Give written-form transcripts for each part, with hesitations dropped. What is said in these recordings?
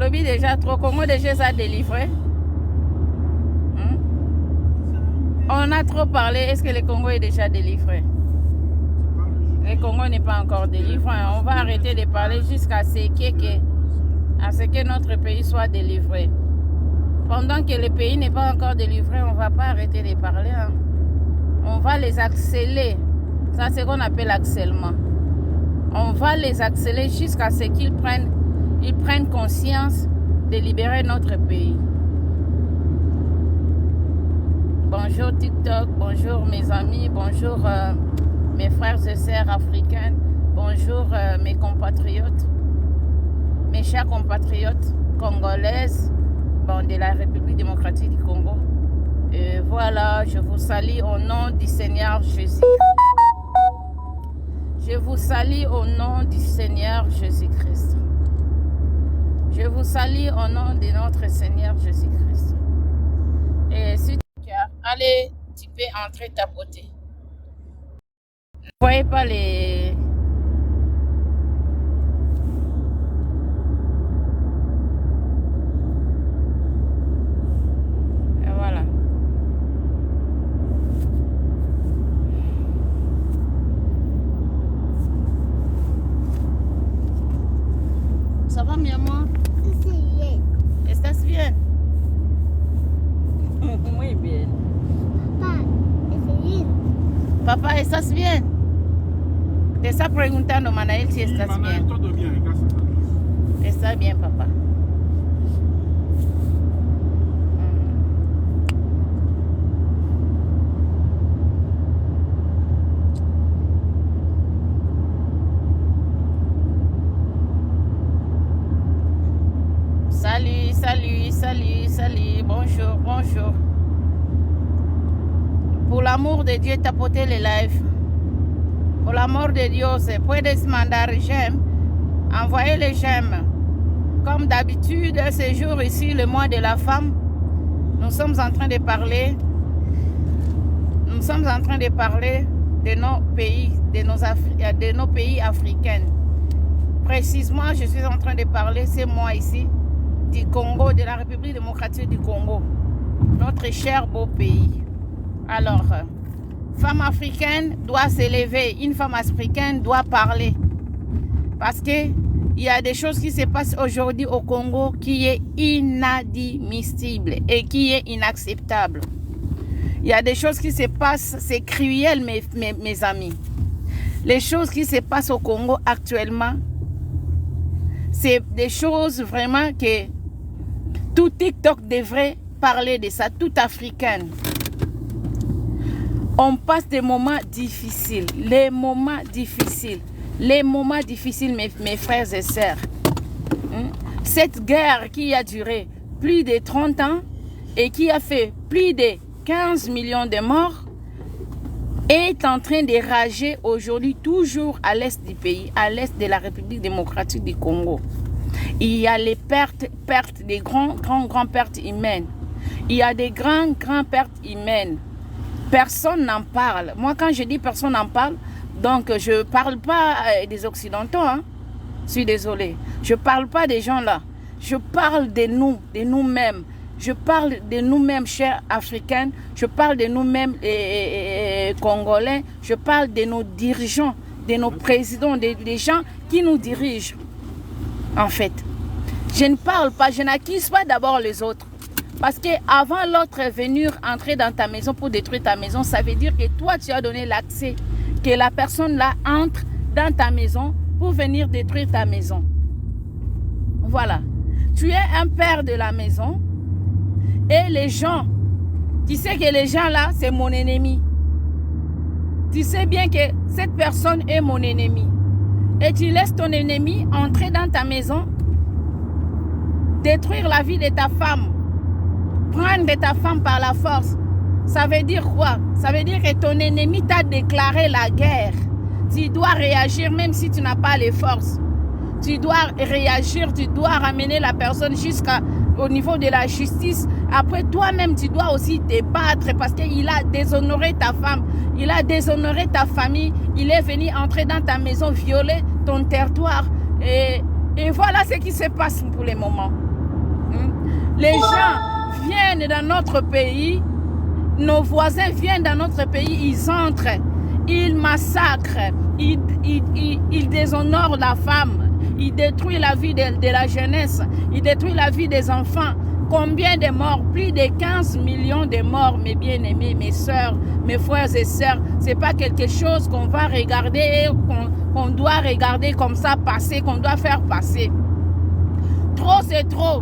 lobby déjà trop. Congo déjà ça délivré. On a trop parlé. Est-ce que le Congo est déjà délivré? Le Congo n'est pas encore délivré. On va arrêter de parler jusqu'à ce que notre pays soit délivré. Pendant que le pays n'est pas encore délivré, on ne va pas arrêter de parler. Hein. On va les accélérer. Ça, c'est ce qu'on appelle l'accèlement. On va les accélérer jusqu'à ce qu'ils prennent conscience de libérer notre pays. Bonjour TikTok, bonjour mes amis, bonjour mes frères et sœurs africains, bonjour mes compatriotes, mes chers compatriotes congolaises de la République démocratique du Congo. Et voilà, je vous salue au nom du Seigneur Jésus. Je vous salue au nom du Seigneur Jésus-Christ. Je vous salue au nom de notre Seigneur Jésus-Christ. Et si allez, tu peux entrer tapoter. Ne voyez pas les... Et voilà. Ça va, mi amor? Sí. ¿Estás bien? Muy bien. Papá, ¿estás bien? Te está preguntando Manael si estás bien. Todo bien, gracias a Dios. Está bien, papá. Salut, salut, salut, salut. Bonjour, bonjour. Pour l'amour de Dieu, tapotez les lives. Pour l'amour de Dieu, puedes mandar j'aime. Envoyez les j'aime. Comme d'habitude, ce jour ici, le mois de la femme, nous sommes en train de parler. Nous sommes en train de parler de nos pays, de nos pays africains. Précisément, je suis en train de parler, c'est moi ici, du Congo, de la République démocratique du Congo. Notre cher beau pays. Alors, femme africaine doit s'élever, une femme africaine doit parler. Parce qu'il y a des choses qui se passent aujourd'hui au Congo qui est inadmissible et qui est inacceptable. Il y a des choses qui se passent, c'est cruel mes amis. Les choses qui se passent au Congo actuellement, c'est des choses vraiment que tout TikTok devrait parler de ça, tout africaine. On passe des moments difficiles, les moments difficiles, mes frères et sœurs. Cette guerre qui a duré plus de 30 ans et qui a fait plus de 15 millions de morts est en train de rager aujourd'hui toujours à l'est du pays, à l'est de la République démocratique du Congo. Il y a les pertes, des grandes pertes humaines. Il y a des grandes pertes humaines. Personne n'en parle. Moi, quand je dis personne n'en parle, donc je ne parle pas des Occidentaux. Hein. Je suis désolée. Je ne parle pas des gens là. Je parle de nous, de nous-mêmes. Je parle de nous-mêmes, chers Africains. Je parle de nous-mêmes, Congolais. Je parle de nos dirigeants, de nos présidents, des gens qui nous dirigent. En fait, je ne parle pas, je n'accuse pas d'abord les autres. Parce qu'avant l'autre venir entrer dans ta maison pour détruire ta maison, ça veut dire que toi, tu as donné l'accès, que la personne là entre dans ta maison pour venir détruire ta maison. Voilà. Tu es un père de la maison et les gens, tu sais que les gens là, c'est mon ennemi. Tu sais bien que cette personne est mon ennemi. Et tu laisses ton ennemi entrer dans ta maison, détruire la vie de ta femme, prendre de ta femme par la force. Ça veut dire quoi? Ça veut dire que ton ennemi t'a déclaré la guerre. Tu dois réagir même si tu n'as pas les forces. Tu dois réagir, tu dois ramener la personne jusqu'au niveau de la justice. Après, toi-même, tu dois aussi te battre parce qu'il a déshonoré ta femme. Il a déshonoré ta famille. Il est venu entrer dans ta maison, violer ton territoire. Et voilà ce qui se passe pour le moment. Les gens viennent dans notre pays, nos voisins viennent dans notre pays, ils entrent, ils massacrent, ils déshonorent la femme, ils détruisent la vie de la jeunesse, ils détruisent la vie des enfants. Combien de morts? Plus de 15 millions de morts, mes bien-aimés, mes soeurs, mes frères et sœurs. Ce n'est pas quelque chose qu'on va regarder, qu'on doit regarder comme ça passer, qu'on doit faire passer. Trop, c'est trop.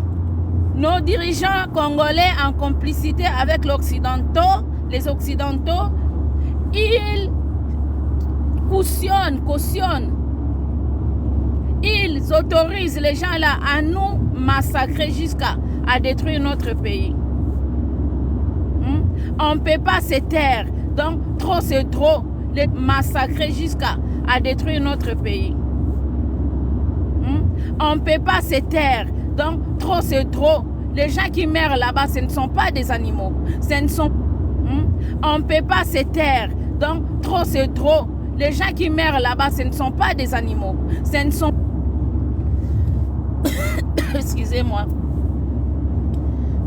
Nos dirigeants congolais, en complicité avec les Occidentaux, ils cautionnent. Ils autorisent les gens là à nous massacrer jusqu'à détruire notre pays. On ne peut pas se taire. Donc, trop c'est trop. Les massacrer jusqu'à détruire notre pays. On ne peut pas se taire. Donc, trop c'est trop. Les gens qui meurent là-bas, ce ne sont pas des animaux. On ne peut pas se taire. Donc, trop c'est trop. Les gens qui meurent là-bas, ce ne sont pas des animaux. Ce ne sont... Excusez-moi.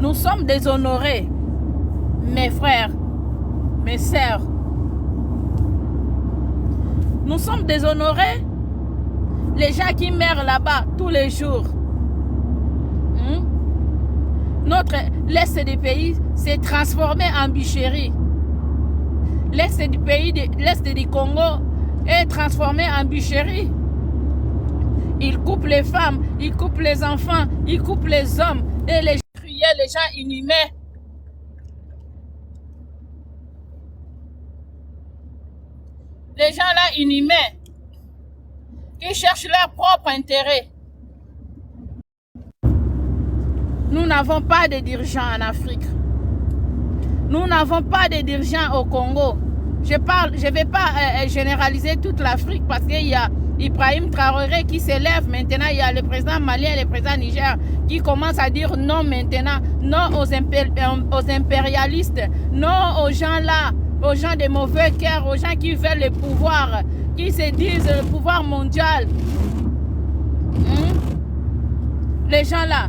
Nous sommes déshonorés, mes frères, mes sœurs. Nous sommes déshonorés. Les gens qui meurent là-bas tous les jours. L'Est du pays s'est transformé en bûcherie. L'Est du Congo est transformé en bûcherie. Ils coupent les femmes, ils coupent les enfants, ils coupent les hommes et les gens inhumains. Les gens là inhumains qui cherchent leur propre intérêt. Nous n'avons pas de dirigeants en Afrique. Nous n'avons pas de dirigeants au Congo. Je ne vais pas généraliser toute l'Afrique parce qu'il y a Ibrahim Traoré qui s'élève maintenant. Il y a le président malien et le président Niger qui commencent à dire non maintenant. Non aux impérialistes. Non aux gens là, aux gens de mauvais cœur, aux gens qui veulent le pouvoir, qui se disent le pouvoir mondial. Les gens là,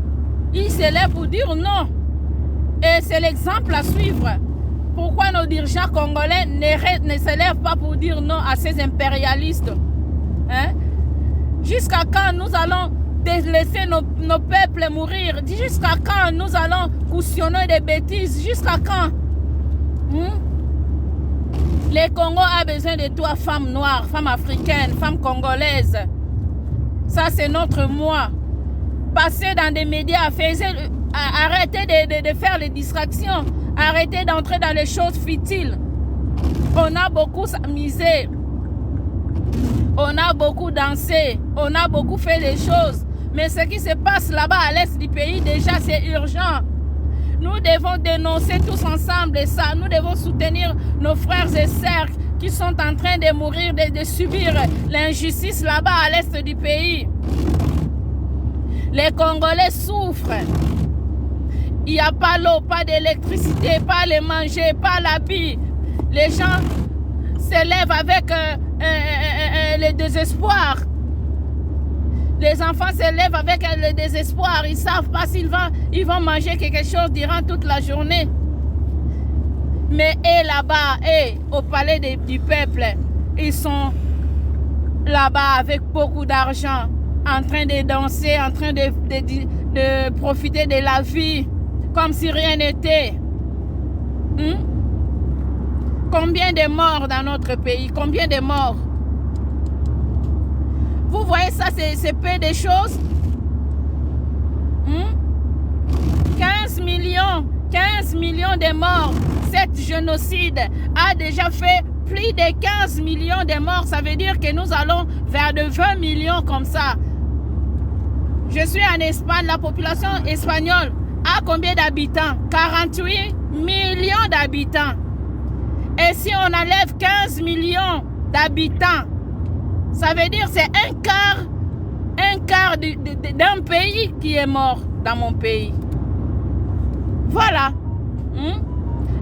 ils s'élèvent pour dire non. Et c'est l'exemple à suivre. Pourquoi nos dirigeants congolais ne s'élèvent pas pour dire non à ces impérialistes? Jusqu'à quand nous allons laisser nos peuples mourir? Jusqu'à quand nous allons cautionner des bêtises? Jusqu'à quand? Le Congo a besoin de toi, femme noire, femme africaine, femme congolaise. Ça, c'est notre moi. Passez dans des médias, arrêtez de faire les distractions. Arrêtez d'entrer dans les choses futiles. On a beaucoup s'amusé. On a beaucoup dansé. On a beaucoup fait des choses. Mais ce qui se passe là-bas à l'est du pays, déjà, c'est urgent. Nous devons dénoncer tous ensemble ça. Nous devons soutenir nos frères et sœurs qui sont en train de mourir, de subir l'injustice là-bas à l'est du pays. Les Congolais souffrent. Il n'y a pas l'eau, pas d'électricité, pas le manger, pas l'habit. Les gens s'élèvent avec le désespoir. Les enfants s'élèvent avec le désespoir. Ils ne savent pas s'ils vont manger quelque chose durant toute la journée. Mais là-bas, au palais du peuple, ils sont là-bas avec beaucoup d'argent, en train de danser, en train de profiter de la vie, comme si rien n'était. Combien de morts dans notre pays? Combien de morts? Vous voyez ça, c'est peu de choses. 15 millions de morts. Cet génocide a déjà fait plus de 15 millions de morts. Ça veut dire que nous allons vers de 20 millions comme ça. Je suis en Espagne. La population espagnole a combien d'habitants? 48 millions d'habitants. Et si on enlève 15 millions d'habitants, ça veut dire que c'est un quart d'un pays qui est mort dans mon pays. Voilà.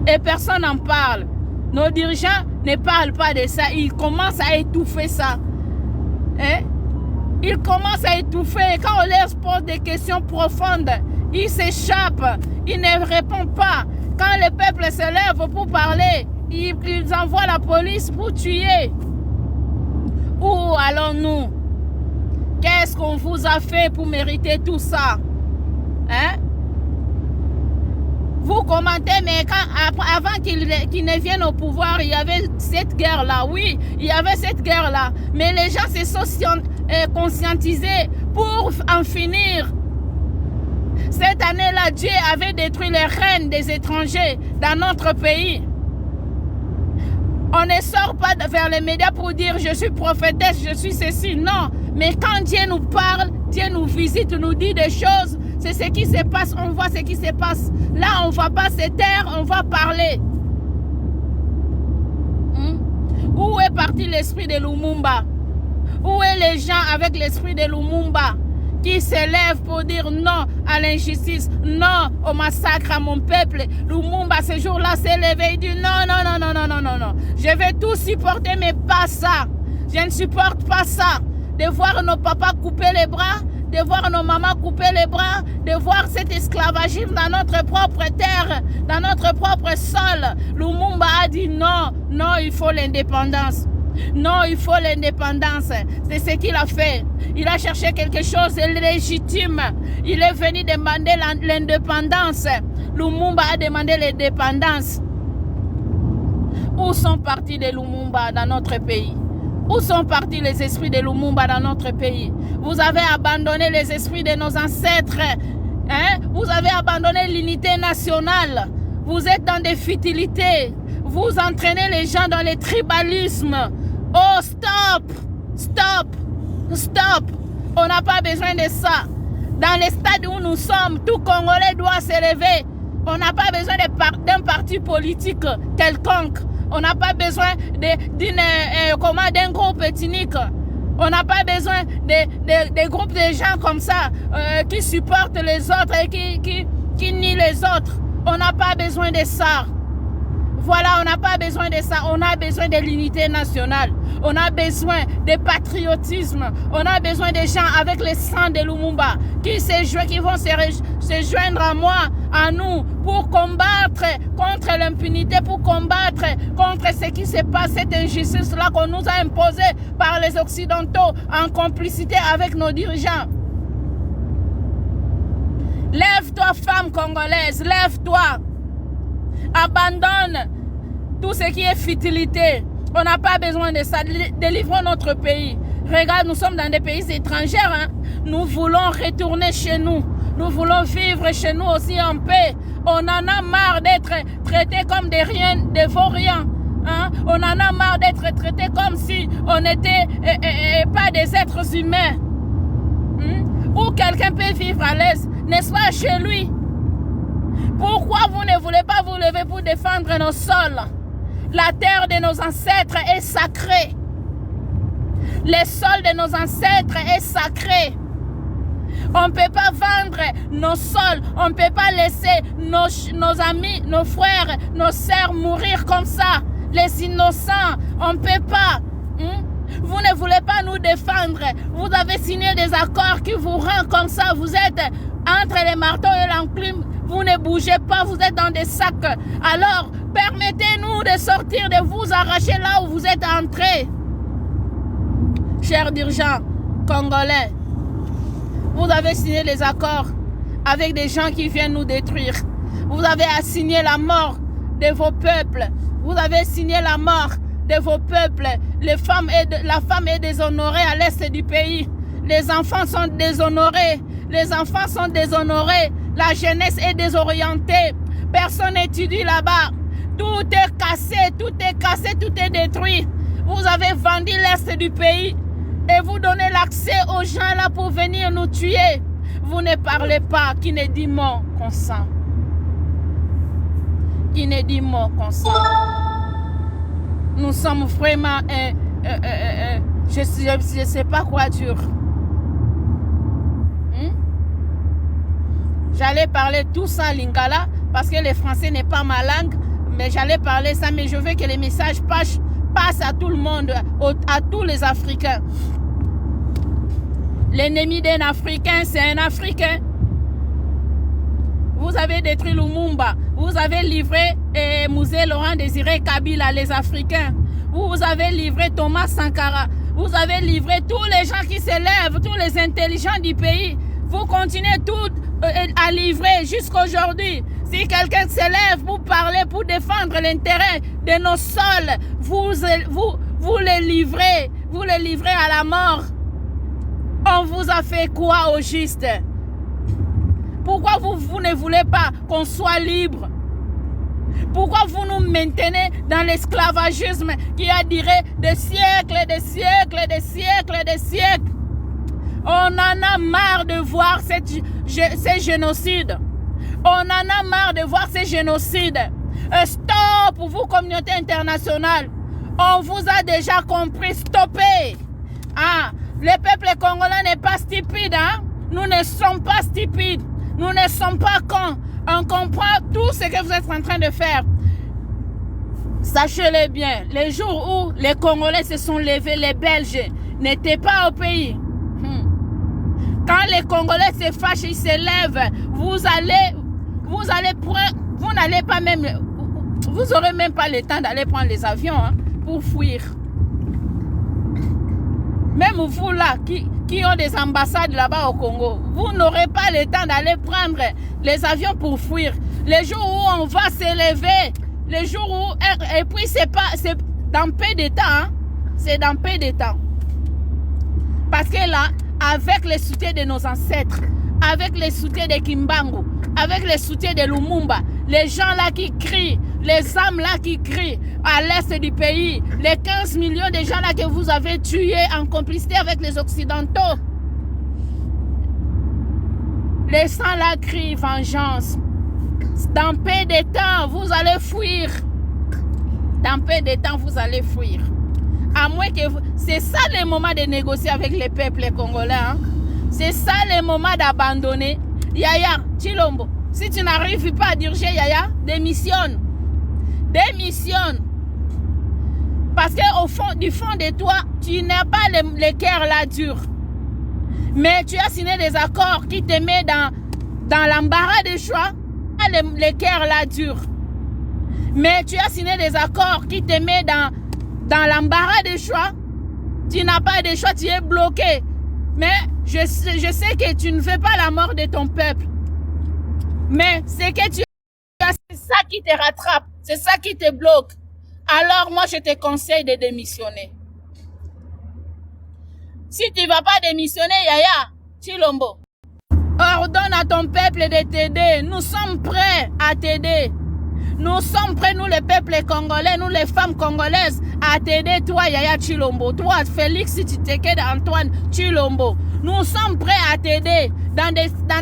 Et personne n'en parle. Nos dirigeants ne parlent pas de ça. Ils commencent à étouffer ça. Ils commencent à étouffer. Quand on leur pose des questions profondes, Il s'échappe, il ne répond pas. Quand le peuple se lève pour parler, ils envoient la police pour tuer. Où allons-nous? Qu'est-ce qu'on vous a fait pour mériter tout ça? Hein? Vous commentez, mais avant qu'ils ne viennent au pouvoir, il y avait cette guerre-là. Oui, il y avait cette guerre-là. Mais les gens se sont conscientisés pour en finir. Cette année-là, Dieu avait détruit les reines des étrangers dans notre pays. On ne sort pas vers les médias pour dire je suis prophétesse, je suis ceci. Non, mais quand Dieu nous parle, Dieu nous visite, nous dit des choses, c'est ce qui se passe, on voit ce qui se passe. Là, on ne va pas se taire, on va parler. Où est parti l'esprit de Lumumba? Où est les gens avec l'esprit de Lumumba qui s'élèvent pour dire non à l'injustice, non au massacre à mon peuple? Lumumba, ce jour-là, s'est levé et dit non, non, non, non, non, non, non, non. Je vais tout supporter, mais pas ça. Je ne supporte pas ça. De voir nos papas couper les bras, de voir nos mamans couper les bras, de voir cet esclavagisme dans notre propre terre, dans notre propre sol. Lumumba a dit non, non, il faut l'indépendance. Non, il faut l'indépendance. C'est ce qu'il a fait. Il a cherché quelque chose de légitime. Il est venu demander l'indépendance. Lumumba a demandé l'indépendance. Où sont partis les Lumumba dans notre pays? Où sont partis les esprits de Lumumba dans notre pays? Vous avez abandonné les esprits de nos ancêtres. Hein? Vous avez abandonné l'unité nationale. Vous êtes dans des futilités. Vous entraînez les gens dans le tribalisme. Oh, stop! Stop! Stop! On n'a pas besoin de ça. Dans les stades où nous sommes, tout Congolais doit se lever. On n'a pas besoin d'un parti politique quelconque. On n'a pas besoin d'un groupe ethnique. On n'a pas besoin de groupes de gens comme ça qui supportent les autres et qui nient les autres. On n'a pas besoin de ça. Voilà, on n'a pas besoin de ça. On a besoin de l'unité nationale. On a besoin de patriotisme. On a besoin des gens avec le sang de Lumumba qui vont se joindre à moi, à nous, pour combattre contre l'impunité, pour combattre contre ce qui se passe, cette injustice-là qu'on nous a imposée par les Occidentaux en complicité avec nos dirigeants. Lève-toi, femme congolaise, lève-toi. Abandonne tout ce qui est futilité. On n'a pas besoin de ça. Délivrons notre pays. Regarde, nous sommes dans des pays étrangers. Hein? Nous voulons retourner chez nous. Nous voulons vivre chez nous aussi en paix. On en a marre d'être traités comme des vauriens. Hein? On en a marre d'être traités comme si on n'était pas des êtres humains. Où quelqu'un peut vivre à l'aise, n'est-ce pas, chez lui? Pourquoi vous ne voulez pas vous lever pour défendre nos sols? La terre de nos ancêtres est sacrée. Le sol de nos ancêtres est sacré. On ne peut pas vendre nos sols. On ne peut pas laisser nos amis, nos frères, nos sœurs mourir comme ça. Les innocents, on ne peut pas. Vous ne voulez pas nous défendre. Vous avez signé des accords qui vous rendent comme ça. Vous êtes entre les marteaux et l'enclume. Vous ne bougez pas, vous êtes dans des sacs. Alors, permettez-nous de sortir, de vous arracher là où vous êtes entrés. Chers dirigeants congolais, vous avez signé des accords avec des gens qui viennent nous détruire. Vous avez assigné la mort de vos peuples. Vous avez signé la mort de vos peuples. La femme est déshonorée à l'est du pays. Les enfants sont déshonorés. Les enfants sont déshonorés. La jeunesse est désorientée. Personne n'étudie là-bas. Tout est cassé, tout est cassé, tout est détruit. Vous avez vendu l'est du pays et vous donnez l'accès aux gens là pour venir nous tuer. Vous ne parlez pas. Qui ne dit mot consent? Qui ne dit mot consent? Nous sommes vraiment... je ne sais pas quoi dire. J'allais parler tout ça en lingala parce que le français n'est pas ma langue, mais j'allais parler ça, mais je veux que les messages passent à tout le monde, à tous les Africains. L'ennemi d'un Africain, c'est un Africain. vous avez détruit Lumumba, vous avez livré Musée Laurent Désiré Kabila, les Africains, vous avez livré Thomas Sankara, vous avez livré tous les gens qui s'élèvent, tous les intelligents du pays. Vous continuez tout à livrer jusqu'à aujourd'hui. Si quelqu'un s'élève pour parler, pour défendre l'intérêt de nos sols, vous les livrez à la mort. On vous a fait quoi au juste? Pourquoi vous ne voulez pas qu'on soit libre? Pourquoi vous nous maintenez dans l'esclavagisme qui a duré des siècles et des siècles et des siècles et des siècles? On en a marre de voir ces génocides. On en a marre de voir ces génocides. Stop, vous, communauté internationale. On vous a déjà compris. Stoppez. Ah, le peuple congolais n'est pas stupide. Hein? Nous ne sommes pas stupides. Nous ne sommes pas cons. On comprend tout ce que vous êtes en train de faire. Sachez-le bien. Les jours où les Congolais se sont levés, les Belges n'étaient pas au pays. Quand les Congolais se fâchent, ils se lèvent, vous n'aurez même pas le temps d'aller prendre les avions pour fuir. Même vous là, qui ont des ambassades là-bas au Congo, vous n'aurez pas le temps d'aller prendre les avions pour fuir. Les jours où on va s'élever, les jours où... Et puis c'est dans peu de temps, hein? C'est dans peu de temps. Parce que là, avec le soutien de nos ancêtres, avec le soutien de Kimbangu, avec le soutien de Lumumba, les gens là qui crient, les âmes là qui crient à l'est du pays, les 15 millions de gens là que vous avez tués en complicité avec les Occidentaux, les sangs là crient vengeance. Dans peu de temps, vous allez fuir. Dans peu de temps, vous allez fuir. À moins que vous... C'est ça le moment de négocier avec les peuples congolais. Hein? C'est ça le moment d'abandonner. Yaya, Chilombo, si tu n'arrives pas à diriger Yaya, démissionne. Démissionne. Parce qu'au fond, du fond de toi, tu n'as pas le cœur là dur. Mais tu as signé des accords qui te mettent dans l'embarras de choix. Le cœur là dur. Mais tu as signé des accords qui te mettent dans l'embarras de choix. Tu n'as pas de choix, tu es bloqué. Mais je sais que tu ne veux pas la mort de ton peuple. Mais c'est que c'est ça qui te rattrape, c'est ça qui te bloque. Alors moi je te conseille de démissionner. Si tu ne vas pas démissionner, Yaya, Chilombo, ordonne à ton peuple de t'aider. Nous sommes prêts à t'aider. Nous sommes prêts, nous les peuples congolais, nous les femmes congolaises, à t'aider, toi Yaya Chilombo, toi Félix Tshisekedi Antoine Chilombo. Nous sommes prêts à t'aider dans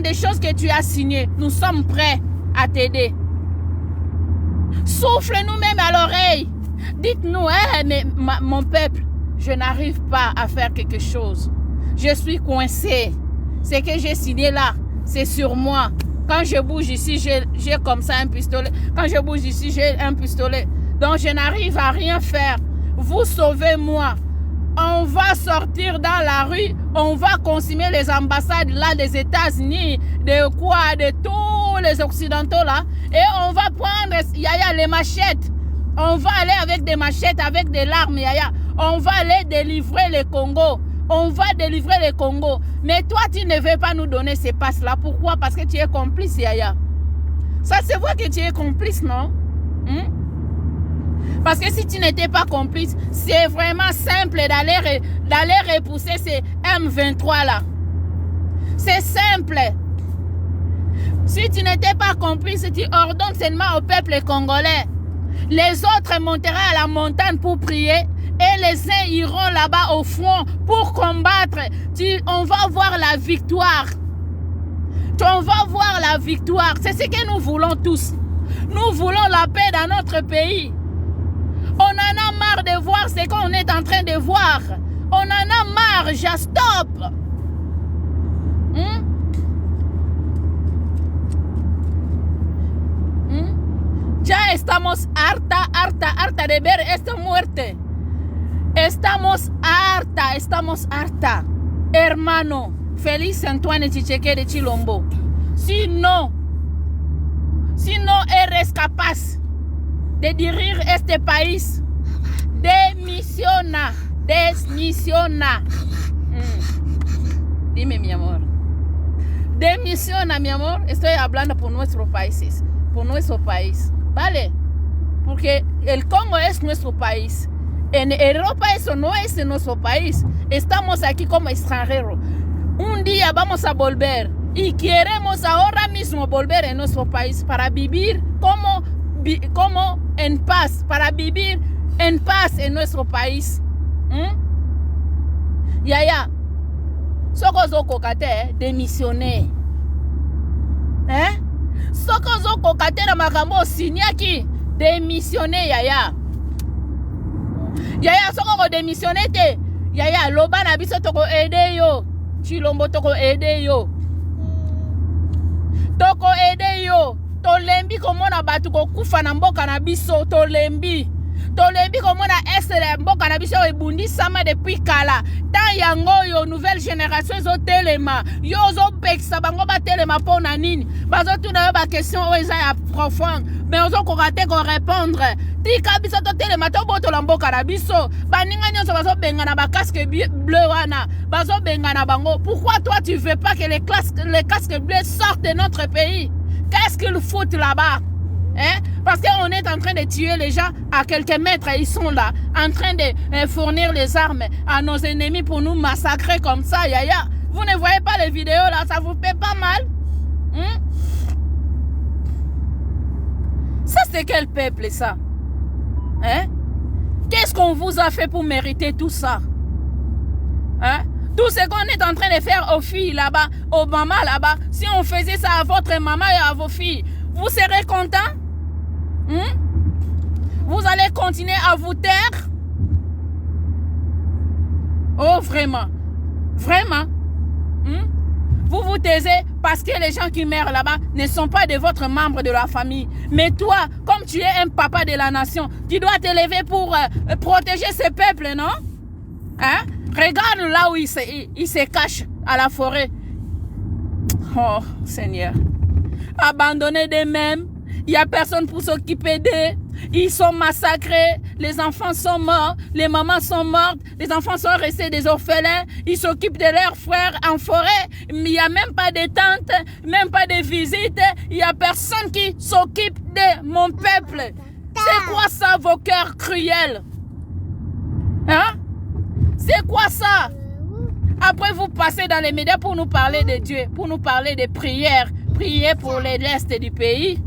des choses que tu as signées. Nous sommes prêts à t'aider. Souffle-nous même à l'oreille. Dites-nous, mais mon peuple, je n'arrive pas à faire quelque chose. Je suis coincé. Ce que j'ai signé là, c'est sur moi. Quand je bouge ici, j'ai comme ça un pistolet. Quand je bouge ici, j'ai un pistolet. Donc, je n'arrive à rien faire. Vous sauvez-moi. On va sortir dans la rue. On va consommer les ambassades là des États-Unis, de quoi, de tous les Occidentaux là. Et on va prendre, Yaya, les machettes. On va aller avec des machettes, avec des larmes, Yaya. On va aller délivrer le Congo. On va délivrer le Congo. Mais toi, tu ne veux pas nous donner ces passes-là. Pourquoi? Parce que tu es complice, Yaya. Ça se voit que tu es complice, non? Parce que si tu n'étais pas complice, c'est vraiment simple d'aller repousser ces M23-là. C'est simple. Si tu n'étais pas complice, tu ordonnes seulement au peuple congolais. Les autres monteront à la montagne pour prier. Et les uns iront là-bas au front pour combattre. On va voir la victoire. On va voir la victoire. C'est ce que nous voulons tous. Nous voulons la paix dans notre pays. On en a marre de voir ce qu'on est en train de voir. On en a marre. Stop. Ya estamos harta de ver esta muerte. Estamos harta, hermano Félix Antoine Tshisekedi Tshilombo. Sinon, si no eres capaz de dirigir este país, desmisiona. Dime, mi amor. Demisiona, mi amor. Estoy hablando por nuestros países, por nuestro país, ¿vale? Porque el Congo es nuestro país. En Europa eso no es nuestro país. Estamos aquí como extranjeros. Un día vamos a volver y queremos ahora mismo volver en nuestro país para vivir como en paz, para vivir en paz en nuestro país. Yaya, Sokozo kokate démissionner. Sokozo kokate na makambo signaki démissionner yaya. Yaya soko démissionner te. Yaya loba na biso toko aider yo. Chilombo toko aider yo. Toko aider yo. Tolembi komona batu ko kufa na mboka na biso tolembi. Tolembi komona esele mboka na biso ebundi sama depuis kala. Ta yango yo nouvelle génération zo telema. Yo zo peksa bango ba telema pona nini. Bazo tuna yo ba question o eza ya profonde. Mais ozo kokate ko répondre. Tika biso to telema to boto la mboka na biso. Baninga nyonso bazo benga na ba casque bleu wana. Bazo benga na bango. Pourquoi toi tu veux pas que les casques bleus sortent de notre pays? Qu'est-ce qu'ils foutent là-bas? Parce qu'on est en train de tuer les gens à quelques mètres. Ils sont là, en train de fournir les armes à nos ennemis pour nous massacrer comme ça. Yaya. Vous ne voyez pas les vidéos là? Ça vous fait pas mal? Ça, c'est quel peuple ça? Qu'est-ce qu'on vous a fait pour mériter tout ça? Tout ce qu'on est en train de faire aux filles là-bas, aux mamans là-bas, si on faisait ça à votre maman et à vos filles, vous serez contents? Vous allez continuer à vous taire? Oh, vraiment? Vraiment? Vous vous taisez parce que les gens qui meurent là-bas ne sont pas de votre membre de la famille. Mais toi, comme tu es un papa de la nation, tu dois t'élever pour protéger ce peuple, non? Regarde là où il se cache à la forêt. Oh, Seigneur. Abandonnés d'eux-mêmes. Il n'y a personne pour s'occuper d'eux. Ils sont massacrés. Les enfants sont morts. Les mamans sont mortes. Les enfants sont restés des orphelins. Ils s'occupent de leurs frères en forêt. Mais il n'y a même pas de tentes, même pas de visites. Il n'y a personne qui s'occupe de mon peuple. C'est quoi ça, vos cœurs cruels? C'est quoi ça? Après, vous passez dans les médias pour nous parler de Dieu, pour nous parler de prières. Priez pour l'est du pays.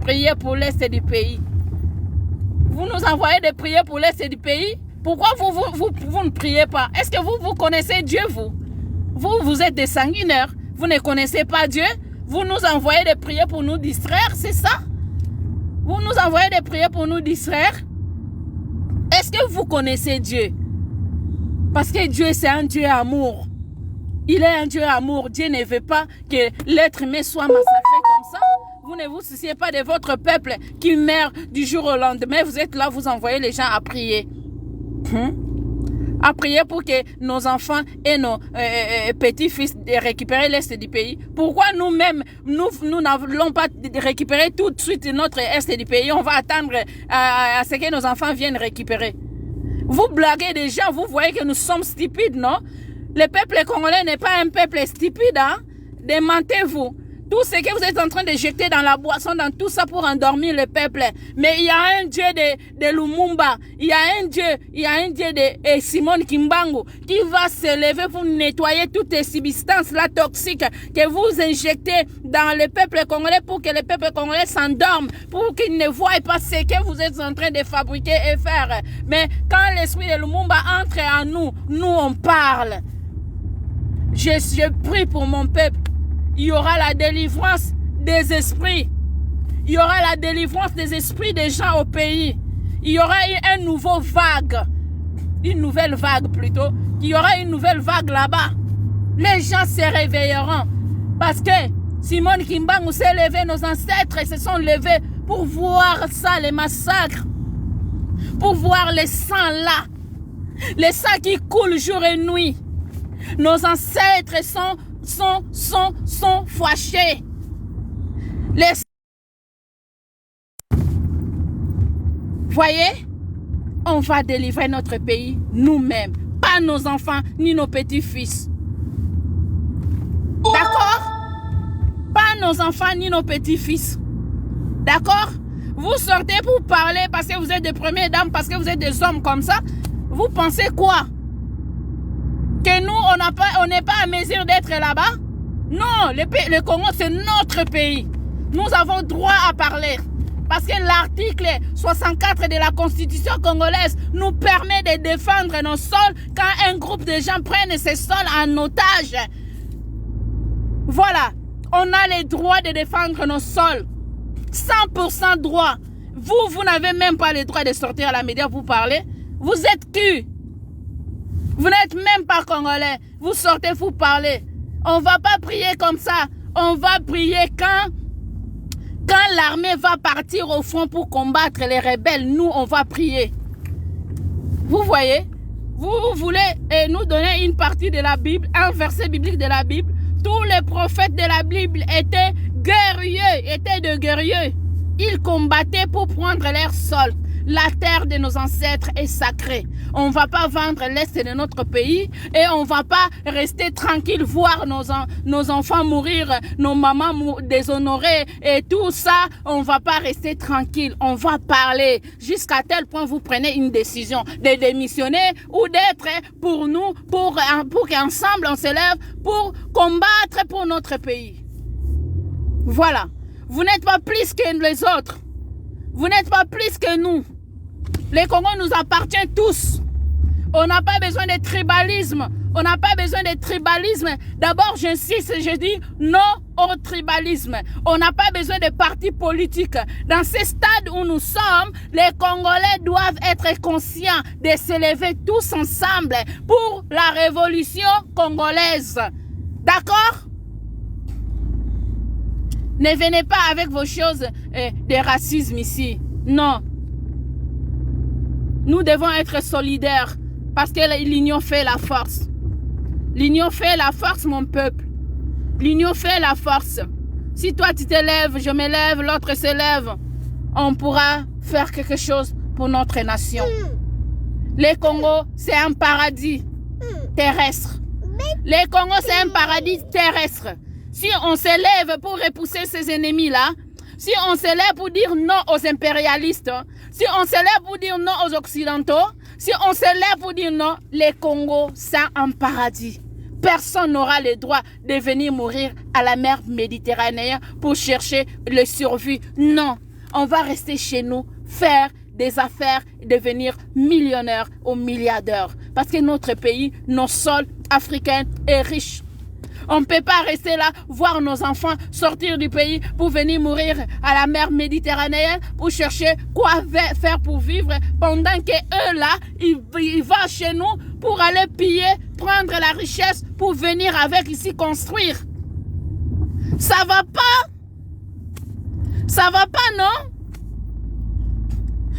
Priez pour l'est du pays. Vous nous envoyez de prier pour l'est du pays. Pourquoi vous ne priez pas? Est-ce que vous connaissez Dieu, vous? Vous êtes des sanguinaires. Vous ne connaissez pas Dieu. Vous nous envoyez de prier pour nous distraire, c'est ça? Vous nous envoyez de prier pour nous distraire? Est-ce que vous connaissez Dieu? Parce que Dieu, c'est un Dieu amour. Il est un Dieu amour. Dieu ne veut pas que l'être humain soit massacré comme ça. Vous ne vous souciez pas de votre peuple qui meurt du jour au lendemain. Vous êtes là, vous envoyez les gens à prier. À prier pour que nos enfants et nos petits-fils récupèrent l'est du pays. Pourquoi nous-mêmes, nous n'allons pas récupérer tout de suite notre est du pays? On va attendre à ce que nos enfants viennent récupérer. Vous blaguez des gens, vous voyez que nous sommes stupides, non? Le peuple congolais n'est pas un peuple stupide, hein? Démentez-vous. Tout ce que vous êtes en train de jeter dans la boisson, dans tout ça pour endormir le peuple. Mais il y a un Dieu de Lumumba, il y a un Dieu de Simone Kimbangu qui va se lever pour nettoyer toutes les substances là toxiques que vous injectez dans le peuple congolais pour que le peuple congolais s'endorme, pour qu'il ne voie pas ce que vous êtes en train de fabriquer et faire. Mais quand l'esprit de Lumumba entre en nous, nous on parle. Je prie pour mon peuple. Il y aura la délivrance des esprits. Il y aura la délivrance des esprits des gens au pays. Il y aura une nouvelle vague. Une nouvelle vague plutôt. Il y aura une nouvelle vague là-bas. Les gens se réveilleront. Parce que Simone Kimbangu s'est levé, nos ancêtres se sont levés pour voir ça, les massacres. Pour voir les sangs là. Les sangs qui coulent jour et nuit. Nos ancêtres sont fâchés. Les Voyez, on va délivrer notre pays nous-mêmes, pas nos enfants ni nos petits-fils. D'accord? Pas nos enfants ni nos petits-fils. D'accord? Vous sortez pour parler parce que vous êtes des premières dames, parce que vous êtes des hommes comme ça. Vous pensez quoi? Que nous, on n'est pas à mesure d'être là-bas? Non, le Congo, c'est notre pays. Nous avons droit à parler. Parce que l'article 64 de la Constitution congolaise nous permet de défendre nos sols quand un groupe de gens prennent ces sols en otage. Voilà, on a le droit de défendre nos sols. 100% droit. Vous n'avez même pas le droit de sortir à la média pour parler. Vous êtes qui? Vous n'êtes même pas congolais. Vous sortez pour parler. On ne va pas prier comme ça. On va prier quand l'armée va partir au front pour combattre les rebelles. Nous, on va prier. Vous voyez? Vous voulez nous donner une partie de la Bible, un verset biblique de la Bible. Tous les prophètes de la Bible étaient guerriers, étaient de guerriers. Ils combattaient pour prendre leur sol. La terre de nos ancêtres est sacrée. On ne va pas vendre l'Est de notre pays et on ne va pas rester tranquille, voir nos enfants mourir, nos mamans déshonorées et tout ça. On ne va pas rester tranquille. On va parler jusqu'à tel point vous prenez une décision de démissionner ou d'être pour nous, pour qu'ensemble on se lève pour combattre pour notre pays. Voilà. Vous n'êtes pas plus que les autres. Vous n'êtes pas plus que nous. Les Congo nous appartient tous. On n'a pas besoin de tribalisme. On n'a pas besoin de tribalisme. D'abord, j'insiste, je dis non au tribalisme. On n'a pas besoin de partis politiques. Dans ce stade où nous sommes, les Congolais doivent être conscients de s'élever tous ensemble pour la révolution congolaise. D'accord? Ne venez pas avec vos choses de racisme ici. Non. Nous devons être solidaires parce que l'union fait la force. L'union fait la force, mon peuple. L'union fait la force. Si toi tu te lèves, je me lève, l'autre se lève, on pourra faire quelque chose pour notre nation. Le Congo, c'est un paradis terrestre. Le Congo, c'est un paradis terrestre. Si on se lève pour repousser ces ennemis-là, si on se lève pour dire non aux impérialistes, si on se lève pour dire non aux occidentaux, si on se lève pour dire non, les Congo, c'est un paradis. Personne n'aura le droit de venir mourir à la mer Méditerranée pour chercher le survie. Non, on va rester chez nous, faire des affaires, devenir millionnaires ou milliardaires. Parce que notre pays, nos sols africains est riche. On ne peut pas rester là, voir nos enfants sortir du pays pour venir mourir à la mer Méditerranéenne pour chercher quoi faire pour vivre pendant que eux là, ils vont chez nous pour aller piller, prendre la richesse pour venir avec ici construire. Ça va pas? Ça va pas, non?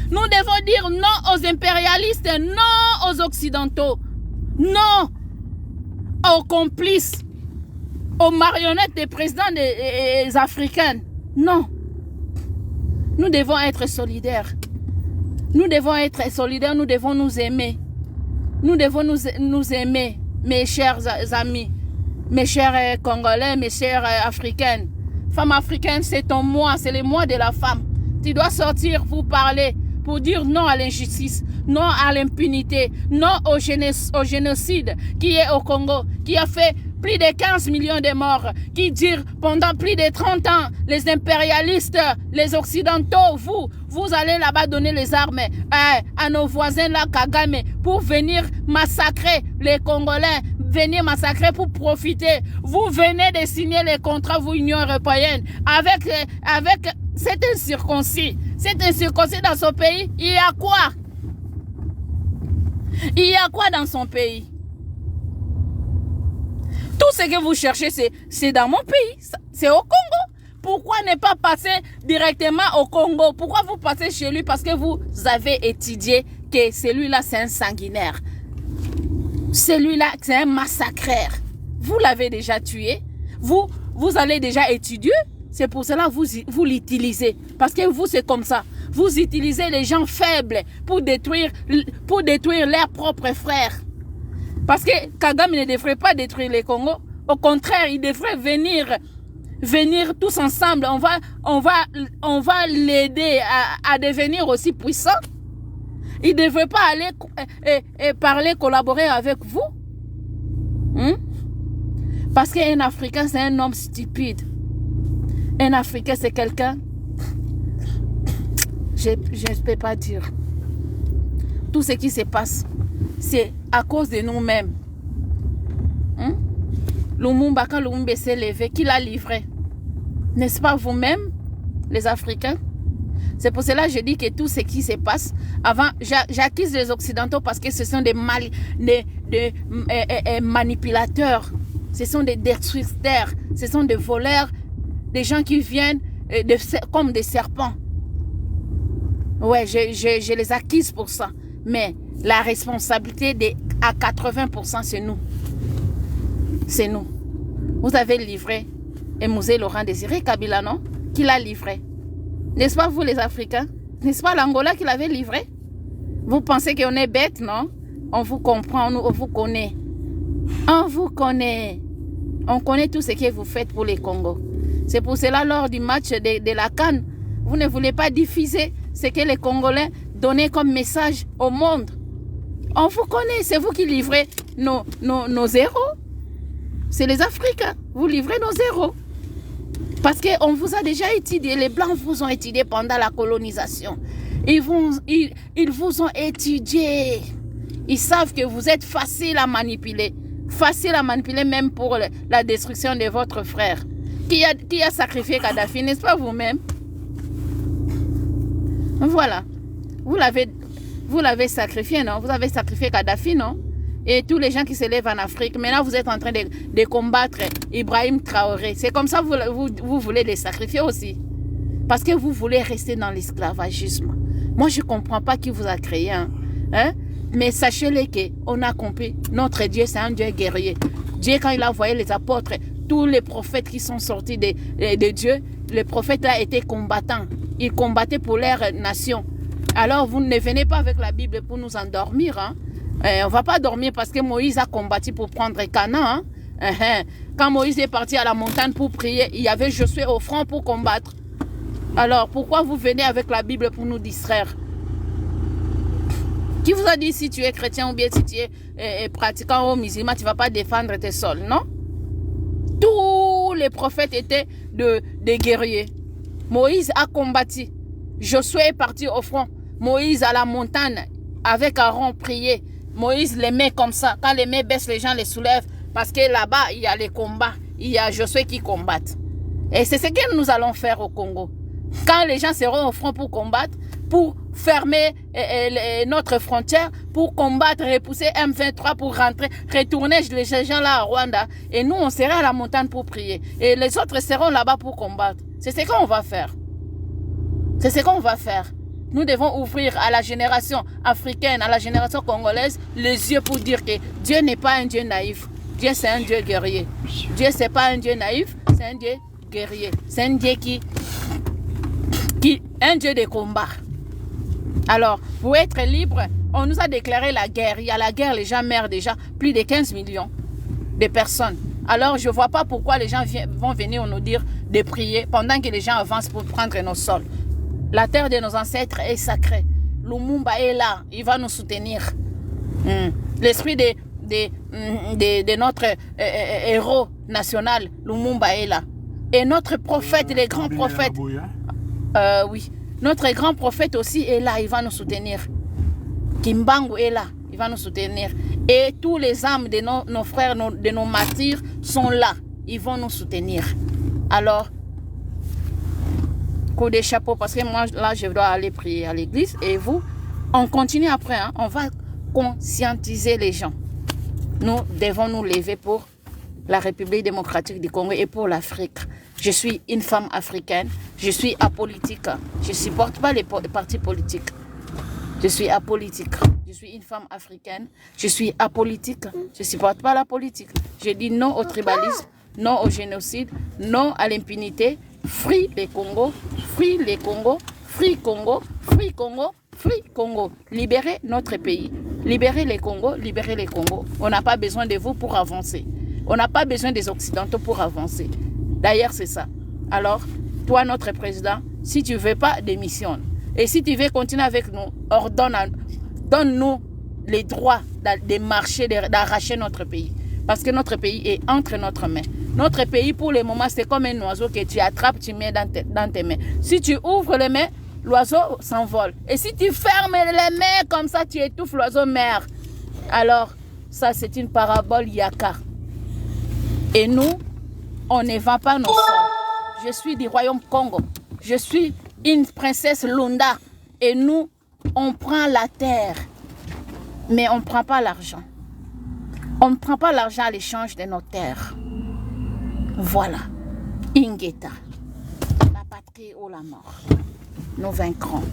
Nous devons dire non aux impérialistes, non aux occidentaux, non aux complices, aux marionnettes des présidents des Africains. Non. Nous devons être solidaires. Nous devons être solidaires, nous devons nous aimer. Nous devons nous aimer, mes chers amis, mes chers Congolais, mes chers Africaines. Femme africaine, c'est ton moi, c'est le moi de la femme. Tu dois sortir pour parler, pour dire non à l'injustice, non à l'impunité, non au génocide qui est au Congo, qui a fait plus de 15 millions de morts, qui dire pendant plus de 30 ans, les impérialistes, les occidentaux, vous allez là-bas donner les armes à nos voisins là, Kagame, pour venir massacrer les Congolais, venir massacrer pour profiter. Vous venez de signer les contrats, vous, Union européenne, avec cet incirconcis. Cet incirconcis dans son pays, il y a quoi? Il y a quoi dans son pays? Tout ce que vous cherchez, c'est dans mon pays, c'est au Congo. Pourquoi ne pas passer directement au Congo? Pourquoi vous passez chez lui? Parce que vous avez étudié que celui-là, c'est un sanguinaire. Celui-là, c'est un massacreur. Vous l'avez déjà tué. Vous allez déjà étudier. C'est pour cela que vous l'utilisez. Parce que vous, c'est comme ça. Vous utilisez les gens faibles pour détruire leurs propres frères. Parce que Kagame ne devrait pas détruire les Congo. Au contraire, il devrait venir tous ensemble. On va l'aider à devenir aussi puissant. Il ne devrait pas aller parler, collaborer avec vous. Parce qu'un Africain, c'est un homme stupide. Un Africain, c'est quelqu'un... Je ne peux pas dire. Tout ce qui se passe, c'est à cause de nous-mêmes. Lumumba, quand Lumumba s'est levé, qui l'a livré? N'est-ce pas vous-même, les Africains? C'est pour cela que je dis que tout ce qui se passe, avant, j'accuse les Occidentaux parce que ce sont des manipulateurs, ce sont des destructeurs, ce sont des voleurs, des gens qui viennent comme des serpents. Ouais, je les accuse pour ça. Mais la responsabilité à 80%, c'est nous. C'est nous. Vous avez livré Émouzé Laurent Désiré Kabila, non? Qui l'a livré? N'est-ce pas vous les Africains? N'est-ce pas l'Angola qui l'avait livré? Vous pensez qu'on est bête, non? On vous comprend, on vous connaît. On vous connaît. On connaît tout ce que vous faites pour les Congos. C'est pour cela, lors du match de la CAN, vous ne voulez pas diffuser ce que les Congolais donnaient comme message au monde. On vous connaît, c'est vous qui livrez nos héros. C'est les Africains, vous livrez nos héros. Parce qu'on vous a déjà étudié, les Blancs vous ont étudié pendant la colonisation. Ils vous ont étudié. Ils savent que vous êtes facile à manipuler. Facile à manipuler même pour la destruction de votre frère. Qui a sacrifié Kadhafi, n'est-ce pas vous-même? Voilà. Vous l'avez sacrifié, non? Vous avez sacrifié Kadhafi, non? Et tous les gens qui se lèvent en Afrique, maintenant vous êtes en train de combattre Ibrahim Traoré. C'est comme ça que vous voulez les sacrifier aussi. Parce que vous voulez rester dans l'esclavagisme. Moi, je ne comprends pas qui vous a créé. Hein? Mais sachez-le qu'on a compris. Notre Dieu, c'est un Dieu guerrier. Dieu, quand il a envoyé les apôtres, tous les prophètes qui sont sortis de Dieu, les prophètes là étaient combattants. Ils combattaient pour leur nation. Alors, vous ne venez pas avec la Bible pour nous endormir. Hein? On ne va pas dormir parce que Moïse a combattu pour prendre Canaan. Hein? Quand Moïse est parti à la montagne pour prier, il y avait Josué au front pour combattre. Alors, pourquoi vous venez avec la Bible pour nous distraire? Qui vous a dit si tu es chrétien ou bien si tu es pratiquant ou musulman, tu ne vas pas défendre tes sols, non? Tous les prophètes étaient des guerriers. Moïse a combattu. Josué est parti au front. Moïse à la montagne avec Aaron prié. Moïse les met comme ça. Quand les mains baissent, les gens les soulèvent. Parce que là-bas, il y a les combats. Il y a Josué qui combattent. Et c'est ce que nous allons faire au Congo. Quand les gens seront au front pour combattre, pour fermer notre frontière, pour combattre, repousser M23 pour rentrer, retourner les gens là à Rwanda. Et nous, on sera à la montagne pour prier. Et les autres seront là-bas pour combattre. C'est ce qu'on va faire. C'est ce qu'on va faire. Nous devons ouvrir à la génération africaine, à la génération congolaise, les yeux pour dire que Dieu n'est pas un Dieu naïf. Dieu, c'est un Dieu guerrier. Dieu, c'est pas un Dieu naïf, c'est un Dieu guerrier. C'est un Dieu un Dieu de combat. Alors, pour être libre, on nous a déclaré la guerre. Il y a la guerre, les gens meurent déjà. Plus de 15 millions de personnes. Alors, je ne vois pas pourquoi les gens vont venir nous dire de prier pendant que les gens avancent pour prendre nos sols. La terre de nos ancêtres est sacrée. Lumumba est là. Il va nous soutenir. L'esprit de notre héros national, Lumumba est là. Et notre prophète, les grands prophètes... oui. Notre grand prophète aussi est là. Il va nous soutenir. Kimbangu est là. Il va nous soutenir. Et tous les âmes de nos frères, de nos martyrs sont là. Ils vont nous soutenir. Alors... coup de chapeau parce que moi là je dois aller prier à l'église et vous on continue après hein, on va conscientiser les gens. Nous devons nous lever pour la République démocratique du Congo et pour l'Afrique. Je suis une femme africaine, je suis apolitique, je ne supporte pas les partis politiques. Je suis apolitique, je suis une femme africaine, je suis apolitique, je ne supporte pas la politique. Je dis non au tribalisme, non au génocide, non à l'impunité. Free les Congo, free les Congo, Free Congo, Free Congo, Free Congo. Libérez notre pays. Libérez les Congos, libérez les Congos. On n'a pas besoin de vous pour avancer. On n'a pas besoin des Occidentaux pour avancer. D'ailleurs, c'est ça. Alors, toi, notre président, si tu ne veux pas, démissionne. Et si tu veux continuer avec nous, donne-nous les droits de marcher, d'arracher notre pays. Parce que notre pays est entre notre mains. Notre pays, pour le moment, c'est comme un oiseau que tu attrapes, tu mets dans tes mains. Si tu ouvres les mains, l'oiseau s'envole. Et si tu fermes les mains comme ça, tu étouffes l'oiseau mère. Alors, ça, c'est une parabole yaka. Et nous, on ne vend pas nos sols. Je suis du royaume Congo. Je suis une princesse Lunda. Et nous, on prend la terre. Mais on ne prend pas l'argent. On ne prend pas l'argent à l'échange de nos terres. Voilà. Ingeta. La patrie ou la mort. Nous vaincrons.